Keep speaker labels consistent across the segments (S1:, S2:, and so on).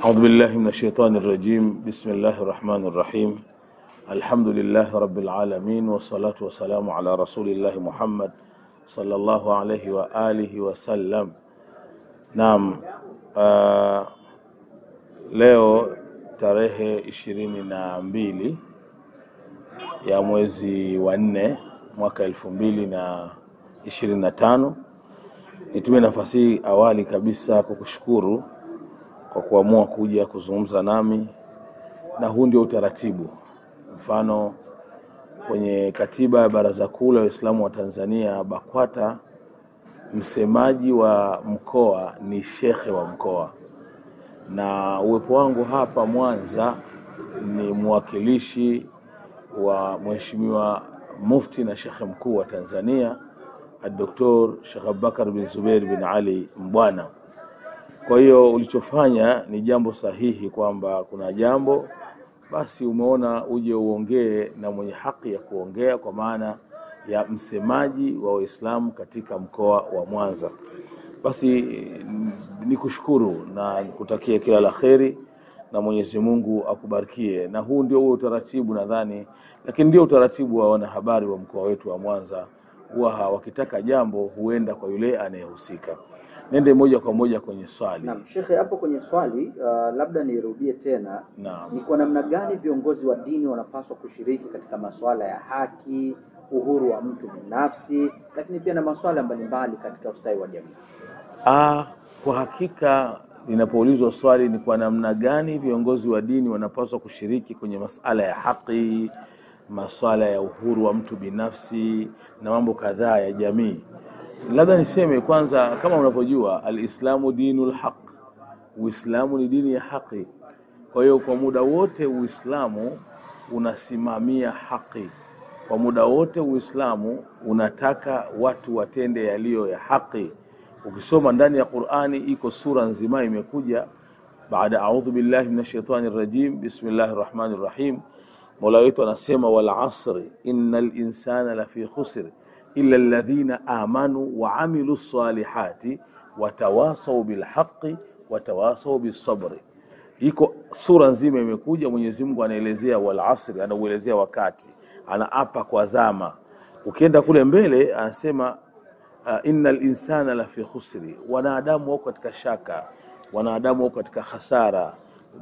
S1: أعوذ بالله من الشيطان الرجيم. بسم الله الرحمن الرحيم. الحمد لله رب العالمين، والصلاة والسلام على رسول الله محمد صلى الله عليه وآله وسلم. Naam, leo tarehe 22 ya mwezi wa 4 mwaka 2025. Nitumie nafasi hii awali kabisa kukushukuru kwa kuamua kuja kuzungumza nami, na huu ndio utaratibu. Mfano, kwenye katiba ya Baraza Kuu la Waislamu wa Tanzania BAKWATA, msemaji wa mkoa ni shekhe wa mkoa, na uwepo wangu hapa Mwanza ni mwakilishi wa Mheshimiwa Mufti na Shekhe Mkuu wa Tanzania Dr. Sheikh Abubakar bin Zubair bin Ali Mbwana. Kwa hiyo ulichofanya ni jambo sahihi, kwamba kuna jambo basi umeona uje uongee na mwenye haki ya kuongea, kwa maana ya msemaji wa Waislamu katika mkoa wa Mwanza. Basi nikushukuru na kutakia kila la kheri, na Mwenyezi Mungu akubarikie. Na huu ndio utaratibu nadhani, lakini ndio utaratibu wa wanahabari wa mkoa wetu wa Mwanza. Huwa wakitaka jambo huenda kwa yule anayehusika. Nende moja kwa moja kwenye swali.
S2: Naam, Shekhe, hapo kwenye swali labda nirudie tena.
S1: Naam.
S2: Ni kwa namna gani viongozi wa dini wanapaswa kushiriki katika masuala ya haki, uhuru wa mtu binafsi, lakini pia na masuala mbalimbali katika ustawi wa jamii?
S1: Kwa hakika ninapoulizwa swali ni kwa namna gani viongozi wa dini wanapaswa kushiriki kwenye masuala ya haki, masuala ya uhuru wa mtu binafsi na mambo kadhaa ya jamii, labda niseme kwanza, kama unavyojua, al-Islamu dinul haq, Uislamu ni dini ya haki. Kwa hiyo kwa muda wote Uislamu unasimamia haki. Kwa muda wote Uislamu unataka watu watende yaliyo ya haki. Ukisoma ndani ya Qur'ani, iko sura nzima imekuja baada a'udhu billahi minash shaitani rajim, bismillahir rahmanir rahim. Mola wetu anasema, wal asri innal insana lafi khusr illa alladhina amanu wa amilus salihati watawasaw bil haqqi watawasaw bis sabri. Iko sura nzima imekuja, Mwenyezi Mungu anaelezea wal asri, anaelezea wakati, anaapa kwa zama. Ukienda kule mbele anasema innal insana lafi khusri, wanadamu wako katika shaka, wanadamu wako katika hasara.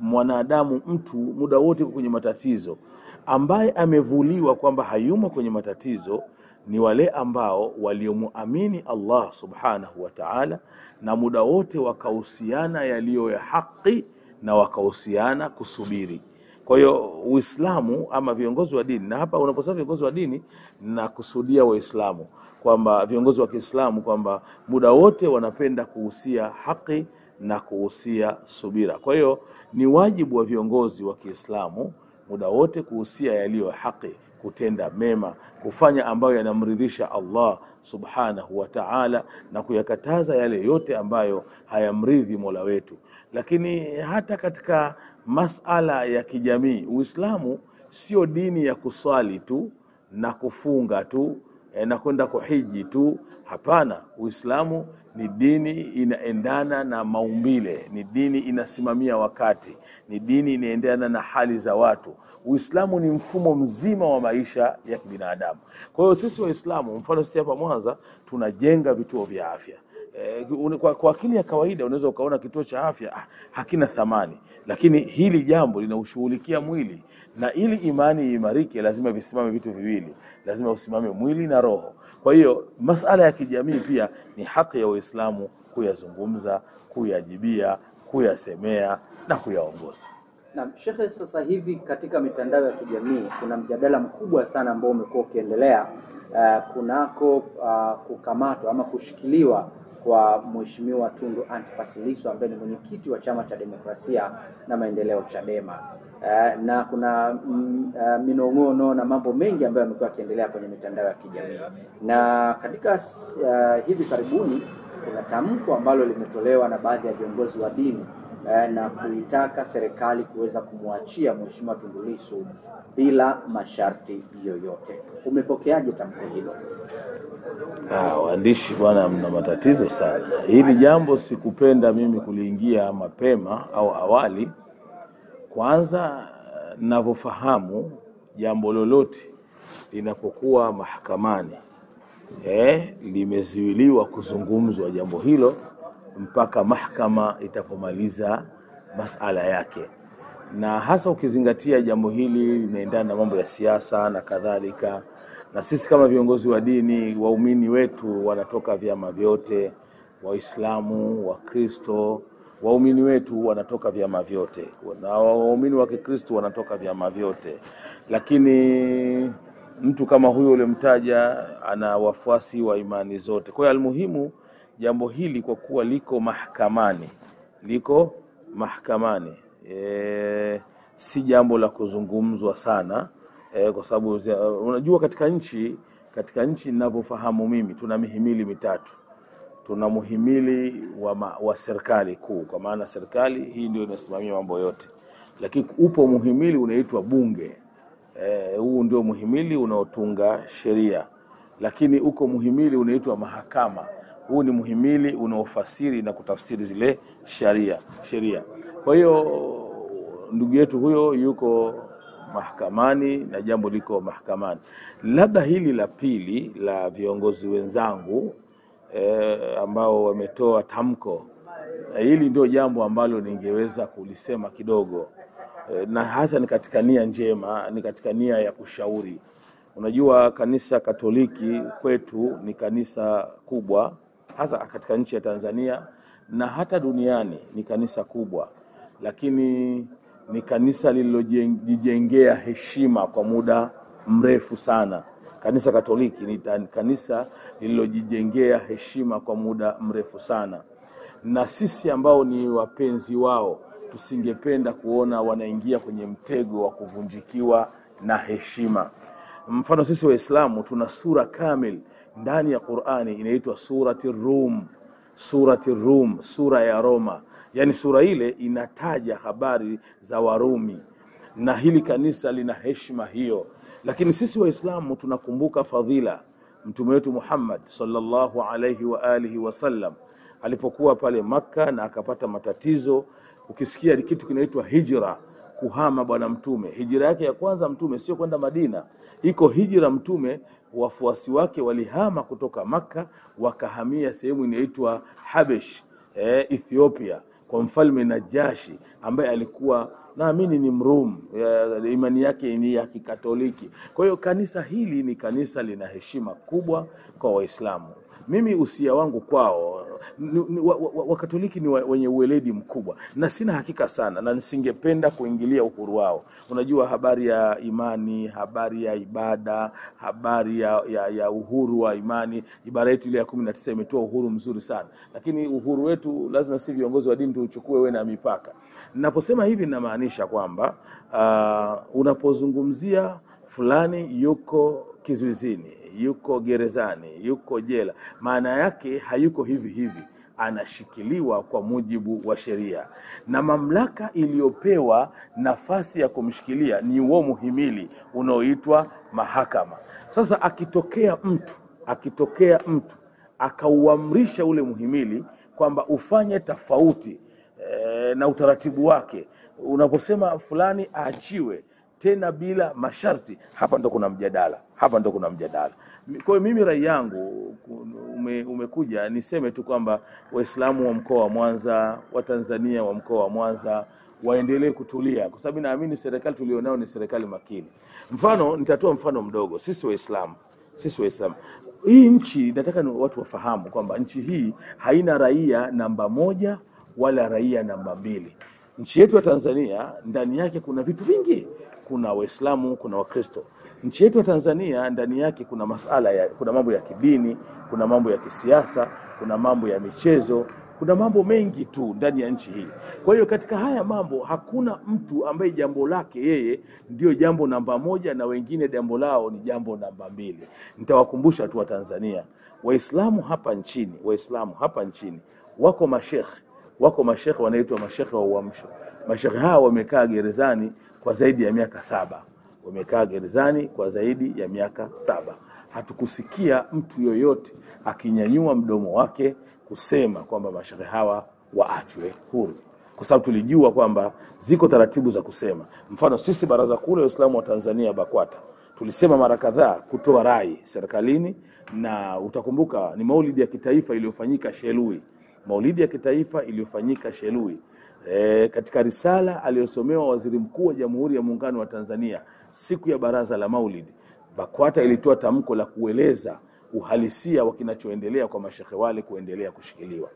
S1: Mwanadamu, mtu muda wote kwenye matatizo. Ambaye amevuliwa kwamba hayumo kwenye matatizo ni wale ambao waliomuamini Allah subhanahu wa ta'ala, na muda wote wakahusiana yaliyo ya haki na wakahusiana kusubiri. Kwa hiyo Uislamu ama viongozi wa dini, na hapa unaposema viongozi wa dini na kusudia Waislamu, kwamba viongozi wa Kiislamu kwamba muda wote wanapenda kuhusia haki na kuhusia subira. Kwa hiyo ni wajibu wa viongozi wa Kiislamu muda wote kuhusia yaliyo haki, kutenda mema, kufanya ambayo yanamridhisha Allah subhanahu wa ta'ala, na kuyakataza yale yote ambayo hayamridhi Mola wetu. Lakini hata katika masala ya kijamii, Uislamu sio dini ya kuswali tu na kufunga tu na kwenda kuhiji tu. Hapana, Uislamu ni dini inaendana na maumbile, ni dini inasimamia wakati, ni dini inaendana na hali za watu. Uislamu ni mfumo mzima wa maisha ya kibinadamu. Kwa hiyo sisi Waislamu, mfano sisi hapa Mwanza tunajenga vituo vya afya. Kwa akili ya kawaida unaweza ukaona kituo cha afya hakina thamani, lakini hili jambo linaushughulikia mwili, na ili imani imarike lazima visimame vitu viwili, lazima usimame mwili na roho. Kwa hiyo masala ya kijamii pia ni haki ya Waislamu kuyazungumza, kuyajibia, kuyasemea na kuyaongoza.
S2: Na Shekhe, sasa hivi katika mitandao ya kijamii kuna mjadala mkubwa sana ambao umekuwa ukiendelea kunako kukamatwa ama kushikiliwa kwa Mheshimiwa Tundu Antipas Lissu ambaye ni mwenyekiti wa Chama cha Demokrasia na Maendeleo Chadema. Na kuna minong'ono na mambo mengi ambayo yamekuwa yakiendelea kwenye mitandao ya kijamii. Na katika hivi karibuni kuna tamko ambalo limetolewa na baadhi ya viongozi wa dini na kuitaka serikali kuweza kumwachia Mheshimiwa Tundu Lissu bila masharti yoyote. Umepokeaje tamko hilo?
S1: Waandishi bwana, mna matatizo sana. Hili jambo sikupenda mimi kuliingia mapema au awali. Kwanza, ninavyofahamu jambo lolote linapokuwa mahakamani limeziwiliwa kuzungumzwa jambo hilo mpaka mahakama itapomaliza masala yake, na hasa ukizingatia jambo hili linaendana na mambo ya siasa na kadhalika. Na sisi kama viongozi wa dini, waumini wetu wanatoka vyama vyote, Waislamu, Wakristo, waumini wetu wanatoka vyama vyote, na waumini wa Kikristo wanatoka vyama vyote. Lakini mtu kama huyo ulimtaja ana wafuasi wa imani zote. Kwa hiyo almuhimu jambo hili kwa kuwa liko mahakamani, si jambo la kuzungumzwa sana, kwa sababu unajua katika nchi ninavyofahamu mimi tuna mihimili mitatu. Tuna muhimili wa serikali kuu, kwa maana serikali hii ndio inasimamia mambo yote. Lakini upo muhimili unaitwa bunge. Huu ndio muhimili unaotunga sheria. Lakini uko muhimili unaitwa mahakama. Huu ni muhimili unaofasiri na kutafsiri zile sheria. Kwa hiyo ndugu yetu huyo yuko mahakamani na jambo liko mahakamani. Labda hili la pili la viongozi wenzangu ambao wametoa tamko, hili ndio jambo ambalo ningeweza kulisema kidogo, na hasa ni katika nia njema, ni katika nia ya kushauri. Unajua kanisa Katoliki kwetu ni kanisa kubwa, hasa katika nchi ya Tanzania na hata duniani ni kanisa kubwa, lakini ni kanisa lililojijengea heshima kwa muda mrefu sana. Kanisa Katoliki ni kanisa lililojijengea heshima kwa muda mrefu sana, na sisi ambao ni wapenzi wao tusingependa kuona wanaingia kwenye mtego wa kuvunjikiwa na heshima. Mfano, sisi Waislamu tuna sura kamili ndani ya Qur'ani inaitwa surati Rum, sura ya Roma. Yani sura ile inataja habari za Warumi, na hili kanisa lina heshima hiyo. Lakini sisi Waislamu tunakumbuka fadhila Mtume wetu Muhammad sallallahu alayhi wa alihi wasallam alipokuwa pale Makka na akapata matatizo. Ukisikia kitu kinaitwa hijra, kuhama bwana Mtume, hijra yake ya kwanza Mtume sio kwenda Madina, iko hijra Mtume wafuasi wake walihama kutoka Makka wakahamia sehemu inaitwa Habesh, Ethiopia, kwa mfalme Najashi ambaye alikuwa naamini ni Mrum, imani yake ni ya Kikatoliki. Kwa hiyo kanisa hili ni kanisa lina heshima kubwa kwa Waislamu. Mimi usia wangu kwao, Wakatoliki ni wenye uweledi mkubwa, na sina hakika sana na nisingependa kuingilia uhuru wao. Unajua habari ya imani, habari ya ibada, habari ya uhuru wa imani, ibara yetu ile ya 19 imetoa uhuru mzuri sana. Lakini uhuru wetu lazima si viongozi wa dini tuuchukue wewe na mipaka. Ninaposema hivi ninamaanisha kwamba unapozungumzia fulani yuko kizuizini, yuko gerezani, yuko jela, maana yake hayuko hivi, anashikiliwa kwa mujibu wa sheria, na mamlaka iliyopewa nafasi ya kumshikilia ni huo muhimili unaoitwa mahakama. Sasa akitokea mtu akauamrisha ule muhimili kwamba ufanye tofauti na utaratibu wake, unaposema fulani aachiwe tena bila masharti, hapa ndo kuna mjadala. Kwa hiyo mimi rai yangu umekuja niseme tu kwamba Waislamu wa mkoa wa Mwanza, wa Tanzania wa mkoa wa Mwanza waendelee kutulia, kwa sababu naamini serikali tulionao ni serikali makini. Nitatoa mfano mdogo. Sisi Waislamu hii nchi, nataka watu wafahamu kwamba nchi hii haina raia namba 1 wala raia namba 2. Nchi yetu ya Tanzania ndani yake kuna vitu vingi, kuna Waislamu, kuna Wakristo. Nchi yetu ya Tanzania ndani yake kuna kuna mambo ya kidini, kuna mambo ya kisiasa, kuna mambo ya michezo, kuna mambo mengi tu ndani ya nchi hii. Kwa hiyo katika haya mambo hakuna mtu ambaye jambo lake yeye ndio jambo namba 1 na wengine jambo lao ni jambo namba 2. Nitawakumbusha tu wa Tanzania, Waislamu hapa nchini wako mashekhi wako mashekhe wanaitwa mashekhe wa uamsho. Mashekhe hawa wamekaa gerezani kwa zaidi ya miaka 7. Wamekaa gerezani kwa zaidi ya miaka 7. Hatukusikia mtu yoyote akinyanyua mdomo wake kusema kwamba mashekhe hawa waachwe huru, kwa sababu tulijua kwamba ziko taratibu za kusema. Mfano sisi Baraza Kuu la Waislamu wa Tanzania BAKWATA tulisema mara kadhaa kutoa rai serikalini, na utakumbuka ni maulidi ya kitaifa iliyofanyika Shelui. Maulidi ya kitaifa iliyofanyika Shelui. Katika risala aliyosomewa Waziri Mkuu wa Jamhuri ya Muungano wa Tanzania siku ya baraza la Maulidi, BAKWATA ilitoa tamko la kueleza uhalisia wa kinachoendelea kwa mashekhe wale kuendelea kushikiliwa.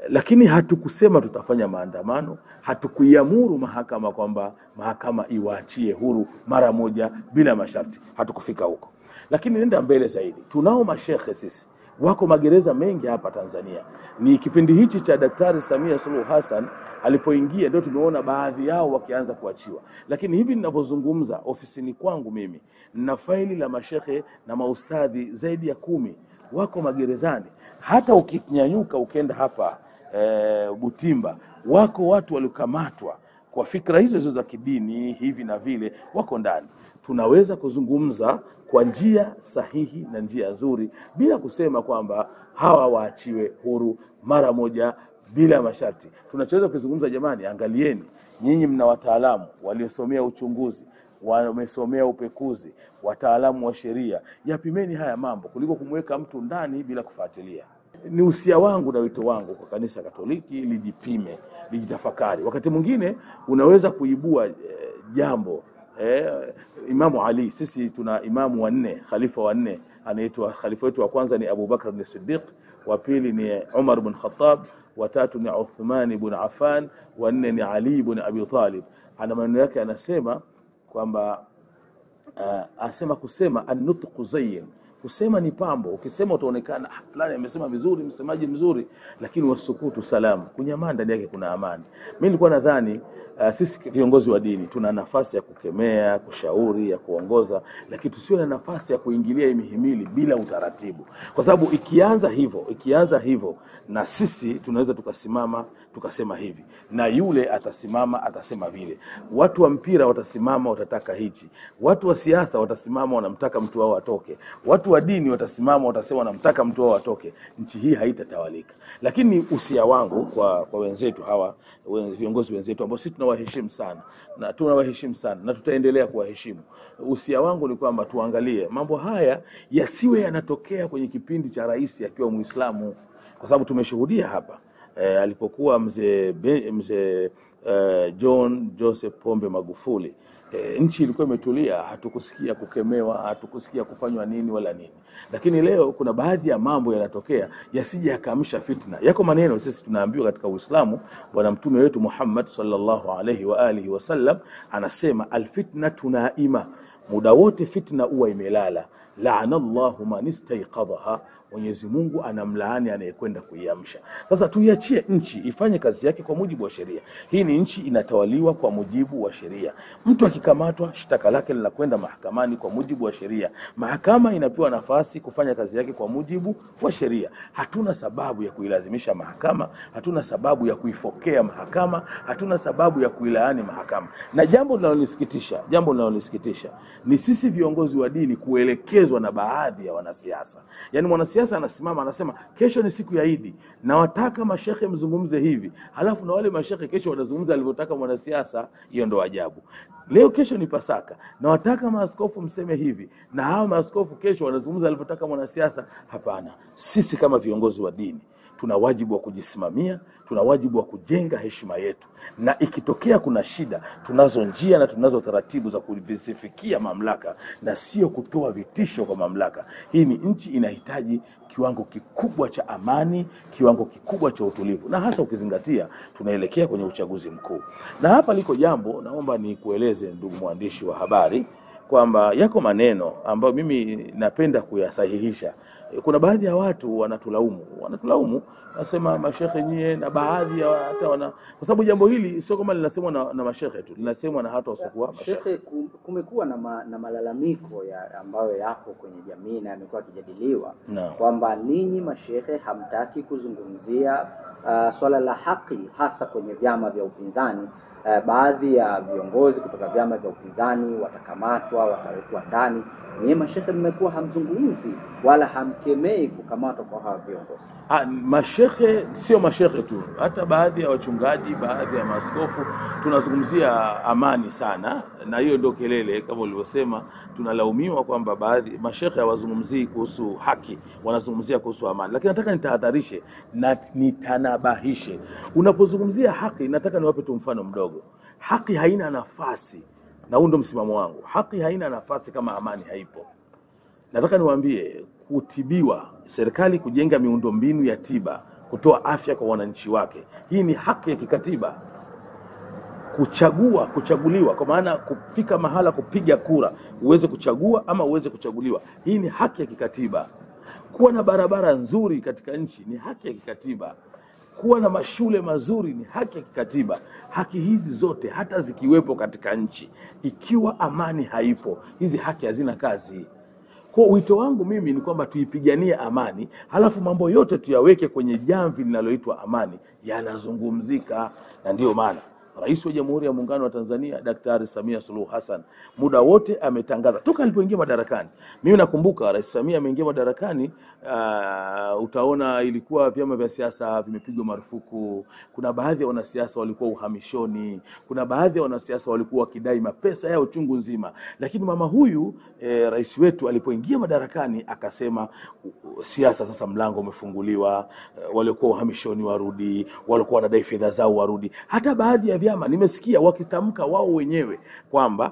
S1: Lakini hatukusema tutafanya maandamano, hatukuiamuru mahakama kwamba mahakama iwaachie huru mara moja bila masharti. Hatukufika huko. Lakini nenda mbele zaidi. Tunao mashekhe sisi wako magereza mengi hapa Tanzania. Ni kipindi hichi cha Daktari Samia Suluhu Hassan alipoingia ndio tumeona baadhi yao wakianza kuachiwa. Lakini hivi ninavyozungumza ofisini kwangu mimi nina faili la mashekhe na maustadhi zaidi ya 10 wako magerezani. Hata ukinyanyuka ukenda hapa Butimba, wako watu waliokamatwa kwa fikra hizo za kidini hivi na vile, wako ndani. Tunaweza kuzungumza kwa njia sahihi na njia nzuri bila kusema kwamba hawa waachiwe huru mara moja bila masharti. Tunachoweza kuzungumza, jamani, angalieni, nyinyi mna wataalamu waliosomea uchunguzi, wamesomea upekuzi, wataalamu wa sheria, yapimeni haya mambo kuliko kumweka mtu ndani bila kufuatilia. Ni usia wangu na wito wangu kwa kanisa Katoliki lijipime, lijitafakari. Wakati mwingine unaweza kuibua jambo. Imamu Ali, sisi tuna imamu wanne, khalifa wanne, anaitwa khalifa wetu wa kwanza ni Abu Bakr as-Siddiq, wa pili ni Umar ibn Khattab, wa tatu ni Uthman ibn Affan, wa nne ni Ali ibn Abi Talib. Ana maneno yake anasema kwamba kusema an-nutqu zayyin, kusema ni pambo. Ukisema utaonekana fulani amesema vizuri, msemaji mzuri, lakini wasukutu salamu, kunyamaza ndani yake kuna amani. Mimi nilikuwa nadhani sisi viongozi wa dini tuna nafasi ya kukemea, kushauri, ya kuongoza, lakini tusiwe na nafasi ya kuingilia imihimili bila utaratibu. Kwa sababu ikianza hivyo na sisi tunaweza tukasimama tukasema hivi, na yule atasimama atasema vile. Watu wa mpira watasimama watataka hichi, watu wa siasa watasimama wanamtaka mtu wao atoke, watu wa dini watasimama watasema wanamtaka mtu wao atoke. Nchi hii haitatawalika. Lakini usia wangu kwa wenzetu hawa, viongozi wenzetu ambao sisi tunawaheshimu sana na tutaendelea kuwaheshimu, usia wangu ni kwamba tuangalie mambo haya yasiwe yanatokea kwenye kipindi cha rais akiwa Muislamu, kwa sababu tumeshuhudia hapa alipokuwa mzee John Joseph Pombe Magufuli, nchi ilikuwa imetulia, hatukusikia kukemewa, hatukusikia kufanywa nini wala nini. Lakini leo kuna baadhi ya mambo yanatokea yasije yakamsha fitna. Yako maneno sisi tunaambiwa katika Uislamu, bwana mtume wetu Muhammad sallallahu alaihi wa alihi wasallam anasema alfitnatu naima, muda wote fitna huwa imelala. La'anallahu man istayqadhaha, Mwenyezi Mungu anamlaani anayekwenda kuiamsha. Sasa tuiachie nchi ifanye kazi yake kwa mujibu wa sheria. Hii ni nchi inatawaliwa kwa mujibu wa sheria. Mtu akikamatwa, shtaka lake linakwenda mahakamani kwa mujibu wa sheria. Mahakama inapewa nafasi kufanya kazi yake kwa mujibu wa sheria. Hatuna sababu ya kuilazimisha mahakama, hatuna sababu ya kuifokea mahakama, hatuna sababu ya kuilaani mahakama. Na jambo linalonisikitisha ni sisi viongozi wa dini kuelekezwa na baadhi ya wanasiasa. Yaani mwanasiasa anasimama anasema kesho ni siku ya Idi, na wataka mashekhe mzungumze hivi, halafu na wale mashekhe kesho wanazungumza alivyotaka mwanasiasa. Hiyo ndo ajabu. Leo kesho ni Pasaka, na wataka maaskofu mseme hivi, na hao maaskofu kesho wanazungumza alivyotaka mwanasiasa. Hapana, sisi kama viongozi wa dini tuna wajibu wa kujisimamia, tuna wajibu wa kujenga heshima yetu, na ikitokea kuna shida, tunazo njia na tunazo taratibu za kuvifikia mamlaka, na sio kutoa vitisho kwa mamlaka. Hii ni nchi inahitaji kiwango kikubwa cha amani, kiwango kikubwa cha utulivu, na hasa ukizingatia tunaelekea kwenye uchaguzi mkuu. Na hapa liko jambo naomba ni kueleze ndugu mwandishi wa habari, kwamba yako maneno ambayo mimi napenda kuyasahihisha. Kuna baadhi ya watu wanatulaumu, nasema mashekhe nyie, na baadhi ya hata kwa sababu jambo hili sio kama linasemwa na mashekhe tu, linasemwa na hata wasiokuwa mashekhe.
S2: Kumekuwa na malalamiko ambayo yako kwenye jamii na yamekuwa yakijadiliwa kwamba ninyi mashekhe hamtaki kuzungumzia swala la haki hasa kwenye vyama vya upinzani. Baadhi ya viongozi kutoka vyama vya upinzani watakamatwa, watawekwa ndani. Nyinyi mashehe mmekuwa hamzungumzi wala hamkemei kukamatwa kwa hawa viongozi.
S1: Mashehe sio mashehe tu, hata baadhi ya wachungaji, baadhi ya maaskofu tunazungumzia amani sana, na hiyo ndio kelele kama ulivyosema. Tunalaumiwa kwamba baadhi mashehe hawazungumzii kuhusu haki, wanazungumzia kuhusu amani. Lakini nataka nitahadharishe na nitanabahishe. Unapozungumzia haki, nataka niwape tu mfano mdogo. Haki haina nafasi, na huo ndio msimamo wangu. Haki haina nafasi kama amani haipo. Nataka niwaambie, kutibiwa, serikali kujenga miundombinu ya tiba, kutoa afya kwa wananchi wake, hii ni haki ya kikatiba. Kuchaguliwa, kwa maana kufika mahala kupiga kura, uweze kuchagua ama uweze kuchaguliwa, hii ni haki ya kikatiba. Kuwa na barabara nzuri katika nchi ni haki ya kikatiba. Kuwa na mashule mazuri ni haki ya kikatiba. Haki hizi zote hata zikiwepo katika nchi, ikiwa amani haipo, hizi haki hazina kazi. Kwa wito wangu mimi ni kwamba tuipiganie amani, halafu mambo yote tuyaweke kwenye jamvi linaloitwa amani, yanazungumzika. Na ndio maana Rais wa Jamhuri ya Muungano wa Tanzania Daktari Samia Suluhu Hassan muda wote ametangaza toka alipoingia madarakani. Mimi nakumbuka Rais Samia ameingia madarakani, utaona ilikuwa vyama vya siasa vimepigwa marufuku. Kuna baadhi ya wanasiasa walikuwa uhamishoni, kuna baadhi ya wanasiasa walikuwa wakidai mapesa yao chungu nzima. Lakini mama huyu rais wetu alipoingia madarakani akasema siasa sasa mlango umefunguliwa, walikuwa uhamishoni warudi, walikuwa wanadai fedha zao warudi. Hata baadhi ya vyama nimesikia wakitamka wao wenyewe kwamba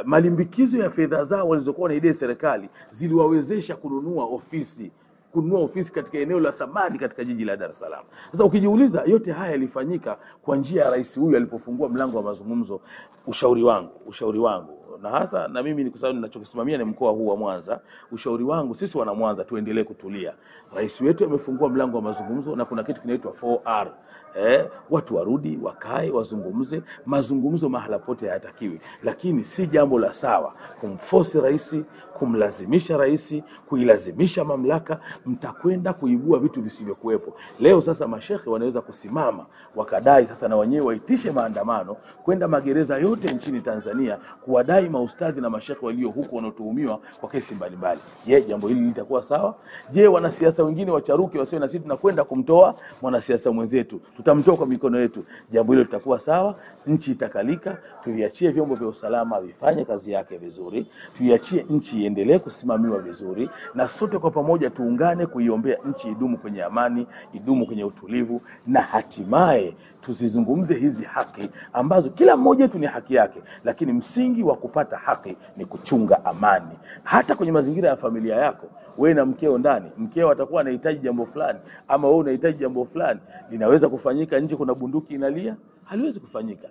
S1: malimbikizo ya fedha zao walizokuwa wanaidai serikali ziliwawezesha kununua ofisi katika eneo la thamani katika jiji la Dar es Salaam. Sasa ukijiuliza, yote haya yalifanyika kwa njia ya rais huyu alipofungua mlango wa mazungumzo. Ushauri wangu na hasa na mimi ni kwa sababu ninachokisimamia ni mkoa huu wa Mwanza, ushauri wangu sisi wana Mwanza tuendelee kutulia. Rais wetu amefungua mlango wa mazungumzo na kuna kitu kinaitwa 4R. Watu warudi, wakae, wazungumze. Mazungumzo mahala pote hayatakiwi, lakini si jambo la sawa kumforce rais, kumlazimisha rais, kuilazimisha mamlaka. Mtakwenda kuibua vitu visivyokuwepo. Leo sasa mashehe wanaweza kusimama wakadai sasa na wenyewe waitishe maandamano kwenda magereza yote nchini Tanzania kuwadai maustadhi na mashehe walio huko wanaotuhumiwa kwa kesi mbalimbali. Je, jambo hili litakuwa sawa? Je, wanasiasa wengine wacharuke wasiwe na sisi tunakwenda kumtoa mwanasiasa mwenzetu, tutamtoa kwa mikono yetu? Jambo hilo litakuwa sawa? Nchi itakalika? Tuiachie vyombo vya usalama vifanye kazi yake vizuri, tuiachie nchi iendelee kusimamiwa vizuri, na sote kwa pamoja tuungane kuiombea nchi idumu kwenye amani, idumu kwenye utulivu, na hatimaye tuzizungumze hizi haki ambazo kila mmoja tu ni haki yake. Lakini msingi wa kupata haki ni kuchunga amani. Hata kwenye mazingira ya familia yako, wewe na mkeo ndani, mkeo atakuwa anahitaji jambo fulani ama wewe unahitaji jambo fulani, linaweza kufanyika nje kuna bunduki inalia? Haliwezi kufanyika.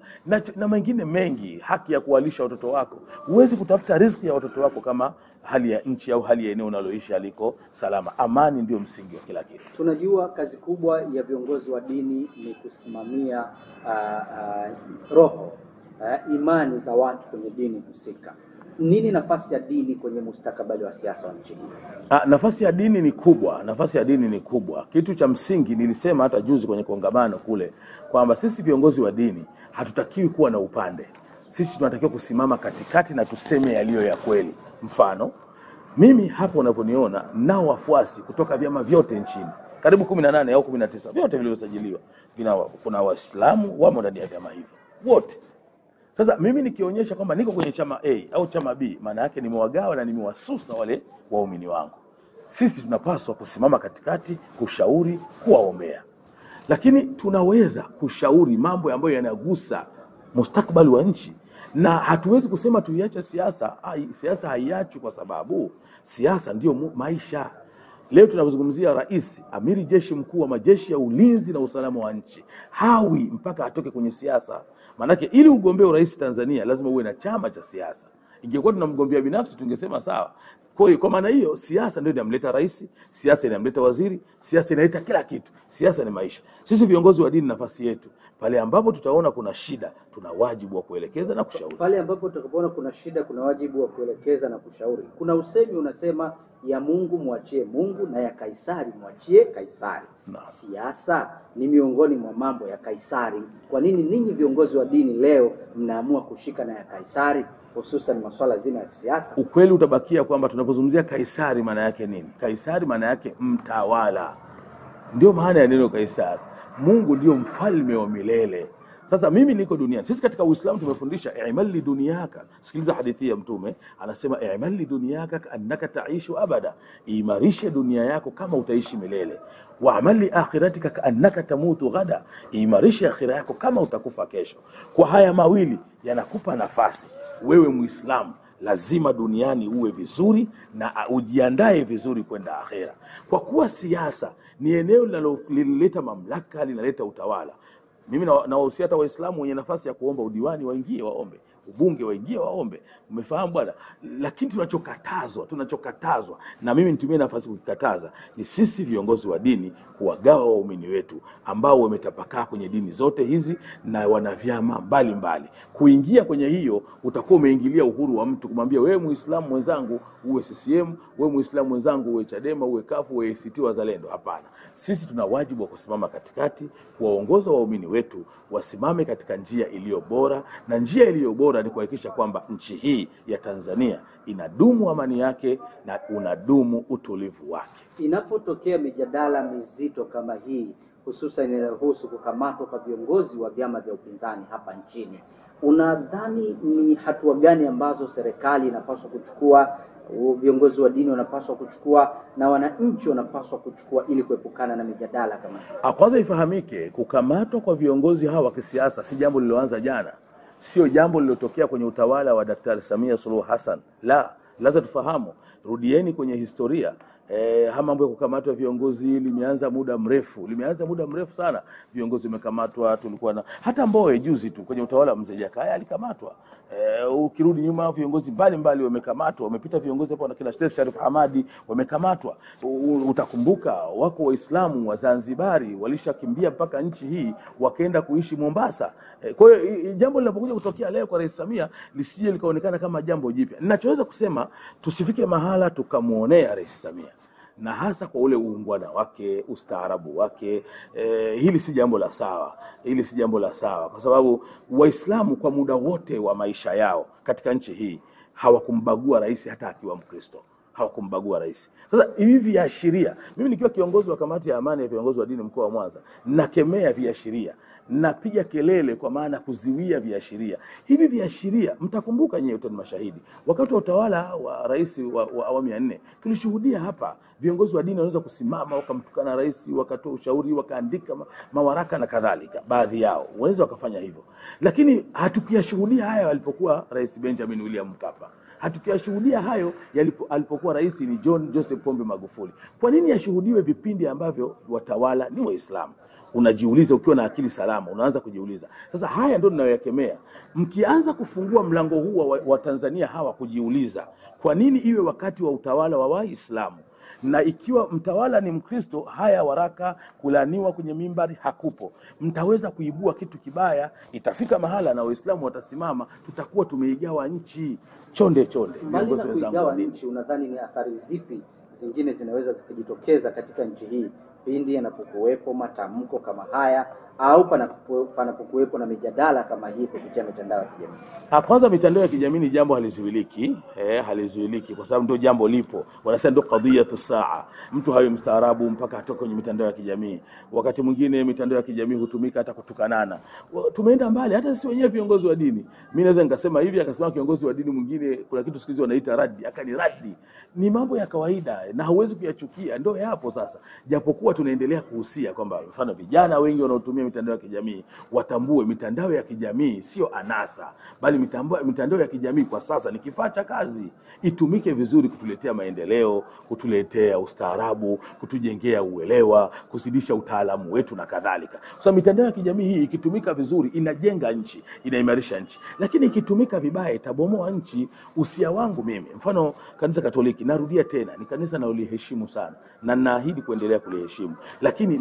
S1: Na mengine mengi, haki ya kuwalisha watoto wako. Huwezi kutafuta riziki ya watoto wako kama hali ya nchi au hali ya eneo unaloishi haliko salama. Amani ndio msingi wa kila kitu.
S2: Tunajua kazi kubwa ya viongozi wa dini ni kusimamia roho, imani za watu kwenye dini husika. Nini nafasi ya dini kwenye mustakabali wa siasa wa nchi hii?
S1: Nafasi ya dini ni kubwa. Kitu cha msingi nilisema hata juzi kwenye kongamano kule kwamba sisi viongozi wa dini hatutakiwi kuwa na upande. Sisi tunatakiwa kusimama katikati na tuseme yaliyo ya kweli. Mfano, mimi hapo unavyoniona nao wafuasi kutoka vyama vyote nchini, karibu 18 au 19 vyote vilivyosajiliwa. Kuna Waislamu wamo ndani ya vyama hivyo wote. Sasa mimi nikionyesha kwamba niko kwenye chama A au chama B, maana yake nimewagawa na nimewasusa wale waumini wangu. Sisi tunapaswa kusimama katikati, kushauri, kuwaombea. Lakini tunaweza kushauri mambo ambayo yanagusa mustakabali wa nchi, na hatuwezi kusema tuiache siasa. Siasa haiachwi, kwa sababu siasa ndio maisha. Leo tunazungumzia rais, amiri jeshi mkuu wa majeshi ya ulinzi na usalama wa nchi, hawi mpaka atoke kwenye siasa. Manake ili ugombee urais Tanzania lazima uwe na chama cha siasa. Ingekuwa tunamgombea binafsi tungesema sawa. Kwa maana hiyo siasa ndio inamleta rais, siasa inamleta waziri, siasa inaleta kila kitu. Siasa ni maisha. Sisi viongozi wa dini nafasi yetu, pale ambapo tutaona kuna shida, tuna wajibu wa kuelekeza na kushauri.
S2: Pale ambapo tutakapoona kuna shida, kuna wajibu wa kuelekeza na kushauri. Kuna usemi unasema ya Mungu mwachie Mungu na ya Kaisari mwachie Kaisari. Siasa ni miongoni mwa mambo ya Kaisari. Kwa nini ninyi viongozi wa dini leo mnaamua kushika na ya Kaisari, hususan masuala zima ya kisiasa?
S1: Ukweli utabakia kwamba tunapozungumzia Kaisari maana yake nini? Kaisari maana yake mtawala. Ndio maana ya neno Kaisari. Mungu ndio mfalme wa milele. Sasa mimi niko duniani. Sisi katika Uislamu tumefundisha i'mal dunyaka. Sikiliza hadithi ya Mtume, anasema i'mal dunyaka annaka taishu abada. Imarishe dunia yako kama utaishi milele. Wa'mal akhiratika annaka tamutu ghada. Imarishe akhira yako kama utakufa kesho. Kwa haya mawili yanakupa nafasi wewe Muislamu lazima duniani uwe vizuri na ujiandae vizuri kwenda akhera. Kwa kuwa siasa ni eneo linaloleta mamlaka, linaleta utawala. Mimi nawahusia hata Waislamu wenye nafasi ya kuomba udiwani waingie waombe, ubunge waingie waombe. Umefahamu bwana? Lakini tunachokatazwa na mimi nitumie nafasi kukataza ni sisi viongozi wa dini kuwagawa waumini wetu ambao wametapakaa kwenye dini zote hizi na wana vyama mbalimbali. Kuingia kwenye hiyo utakuwa umeingilia uhuru wa mtu, kumwambia wewe Muislamu mwenzangu uwe CCM, wewe Muislamu mwenzangu uwe Chadema, uwe CUF, uwe ACT Wazalendo. Hapana. Sisi tuna wajibu wa kusimama katikati, kuwaongoza waumini wetu wasimame katika njia iliyo bora, na njia iliyo bora ni kuhakikisha kwamba nchi hii ya Tanzania inadumu amani yake na unadumu utulivu wake.
S2: Inapotokea mijadala mizito kama hii, hususan inayohusu kukamatwa kwa viongozi wa vyama vya upinzani hapa nchini, unadhani ni hatua gani ambazo serikali inapaswa kuchukua, viongozi wa dini wanapaswa kuchukua na wananchi wanapaswa kuchukua ili kuepukana na mijadala kama hii?
S1: Kwanza ifahamike, kukamatwa kwa viongozi hawa wa kisiasa si jambo lililoanza jana. Sio jambo lililotokea kwenye utawala wa Daktari Samia Suluhu Hassan. Lazima tufahamu, rudieni kwenye historia. Mambo ya kukamatwa viongozi limeanza muda mrefu sana. Viongozi wamekamatwa, tulikuwa na hata Mbowe juzi tu kwenye utawala wa Mzee Jakaya alikamatwa. Ukirudi nyuma viongozi mbalimbali wamekamatwa, wamepita viongozi hapo na kina Sheikh Sharif Hamadi wamekamatwa. Utakumbuka wako Waislamu wa Zanzibari walishakimbia mpaka nchi hii wakaenda kuishi Mombasa. Kwa hiyo jambo linapokuja kutokea leo kwa Rais Samia lisije likaonekana kama jambo jipya. Ninachoweza kusema tusifike mahala tukamuonea Rais Samia, na hasa kwa ule uungwana wake, ustaarabu wake. Hili si jambo la sawa, kwa sababu Waislamu kwa muda wote wa maisha yao katika nchi hii hawakumbagua rais hata akiwa Mkristo. Hawakumbagua rais. Sasa hivi viashiria, mimi nikiwa kiongozi wa kamati ya amani ya viongozi wa dini mkoa wa Mwanza, nakemea viashiria, napiga kelele kwa maana kuziwia viashiria. Hivi viashiria, mtakumbuka nyewe ni mashahidi. Wakati wa utawala wa rais wa awamu ya 4, tulishuhudia hapa viongozi wa dini wanaweza kusimama wakamtukana rais, wakatoa ushauri, wakaandika mawaraka na kadhalika. Baadhi yao wanaweza wakafanya hivyo. Lakini hatukuyashuhudia haya walipokuwa Rais Benjamin William Mkapa. Hatukuyashuhudia hayo alipokuwa rais ni John Joseph Pombe Magufuli. Kwa nini yashuhudiwe vipindi ambavyo watawala ni Waislamu? Unajiuliza, ukiwa na akili salama unaanza kujiuliza. Sasa haya ndio ninayoyakemea. Mkianza kufungua mlango huu wa Tanzania hawa kujiuliza, kwa nini iwe wakati wa utawala wa Waislamu? Na ikiwa mtawala ni Mkristo, haya waraka kulaniwa kwenye mimbari hakupo. Mtaweza kuibua kitu kibaya, itafika mahala na Waislamu watasimama, tutakuwa tumeigawa nchi chonde.
S2: Mbali na kuigawa nchi, unadhani ni athari zipi zingine zinaweza zikajitokeza katika nchi hii pindi yanapokuwepo matamko kama haya au panapokuwepo na mijadala kama hii kupitia mitandao ya kijamii?
S1: Kwanza mitandao ya kijamii ni jambo halizuiliki kwa sababu ndio jambo lipo. Wanasema ndio qadhiyatu saa. Mtu hayo mstaarabu mpaka atoke kwenye mitandao ya kijamii. Wakati mwingine mitandao ya kijamii hutumika hata kutukanana. Tumeenda mbali hata sisi wenyewe viongozi wa dini. Mimi naweza nikasema hivi, akasema kiongozi wa dini mwingine kuna kitu siku hizi wanaita radi, akaniradi. Ni mambo ya kawaida na huwezi kuyachukia, ndio yapo sasa. Japokuwa tunaendelea kuhusia kwamba mfano vijana wengi wanaotumia mitandao ya kijamii watambue mitandao ya kijamii sio anasa, bali mitandao ya kijamii kwa sasa ni kifaa cha kazi. Itumike vizuri kutuletea maendeleo, kutuletea ustaarabu, kutujengea uelewa, kuzidisha utaalamu wetu na kadhalika. So mitandao ya kijamii hii ikitumika vizuri inajenga nchi, inaimarisha nchi. Lakini ikitumika vibaya itabomoa nchi. Usia wangu mimi, mfano kanisa Katoliki, narudia tena, ni kanisa naloliheshimu sana na naahidi kuendelea kuliheshimu. Lakini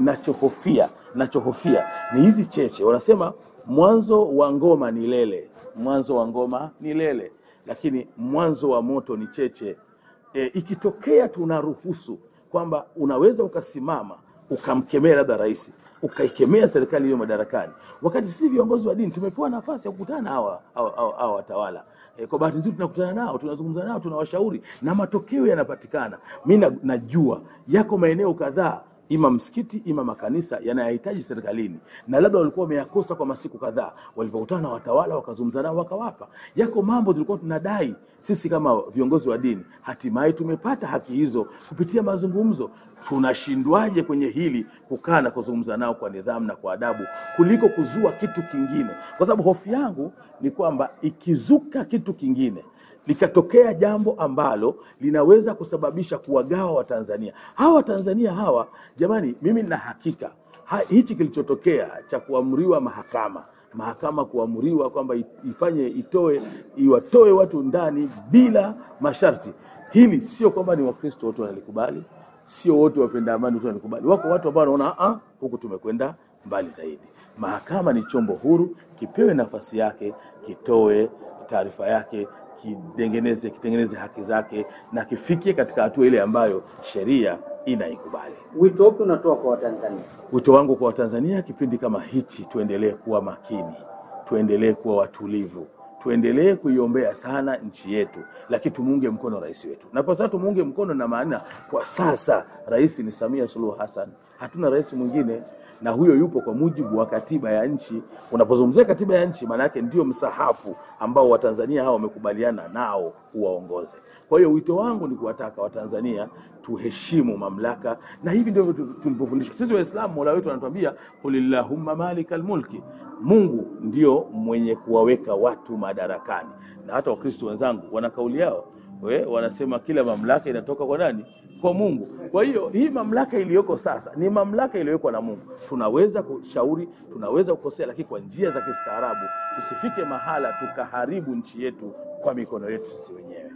S1: nachohofia ni hizi cheche. Wanasema mwanzo wa ngoma ni lele, lakini mwanzo wa moto ni cheche. ikitokea tunaruhusu kwamba unaweza ukasimama ukamkemea labda rais, ukaikemea serikali hiyo madarakani, wakati sisi viongozi wa dini tumepewa nafasi ya kukutana na hawa watawala. Kwa bahati nzuri tunakutana nao, tunazungumza nao, tunawashauri na matokeo yanapatikana. Mimi najua yako maeneo kadhaa, ima msikiti ima makanisa yanayahitaji serikalini, na labda walikuwa wameyakosa kwa masiku kadhaa, walipokutana na watawala wakazungumza nao wakawapa. Yako mambo tulikuwa tunadai sisi kama viongozi wa dini, hatimaye tumepata haki hizo kupitia mazungumzo. Tunashindwaje kwenye hili kukaa na kuzungumza nao kwa nidhamu na kwa adabu kuliko kuzua kitu kingine? Kwa sababu hofu yangu ni kwamba ikizuka kitu kingine, likatokea jambo ambalo linaweza kusababisha kuwagawa Watanzania. Hawa Watanzania hawa, jamani, mimi nina hakika hichi kilichotokea cha kuamriwa mahakama kuamriwa kwamba iwatoe watu ndani bila masharti, hili sio kwamba ni Wakristo wote wanalikubali, sio wote wapenda amani wote wanalikubali. Wako watu ambao wanaona huku tumekwenda mbali zaidi. Mahakama ni chombo huru, kipewe nafasi yake, kitoe taarifa yake, kitengeneze haki zake na kifikie katika hatua ile ambayo sheria inaikubali.
S2: Wito upi unatoa kwa Watanzania?
S1: Wito wangu kwa Watanzania, kipindi kama hichi tuendelee kuwa makini, tuendelee kuwa watulivu, tuendelee kuiombea sana nchi yetu, lakini tumuunge mkono rais wetu. Na kwa sababu tumuunge mkono, na maana kwa sasa rais ni Samia Suluhu Hassan, hatuna rais mwingine, na huyo yupo kwa mujibu wa katiba ya nchi. Unapozungumzia katiba ya nchi, maana yake ndio msahafu ambao Watanzania hao wamekubaliana nao uwaongoze. Kwa hiyo wito wangu ni kuwataka Watanzania tuheshimu mamlaka, na hivi ndio tulipofundishwa sisi Waislamu. Mola wetu anatuambia qulillahumma malikal mulki, Mungu ndio mwenye kuwaweka watu madarakani. Na hata Wakristo wenzangu wana kauli yao, wanasema kila mamlaka inatoka kwa nani? Kwa Mungu. Kwa hiyo hii mamlaka iliyoko sasa ni mamlaka iliyowekwa na Mungu. Tunaweza kushauri, tunaweza kukosea, lakini kwa njia za kistaarabu. Tusifike mahala tukaharibu nchi yetu kwa mikono yetu sisi wenyewe.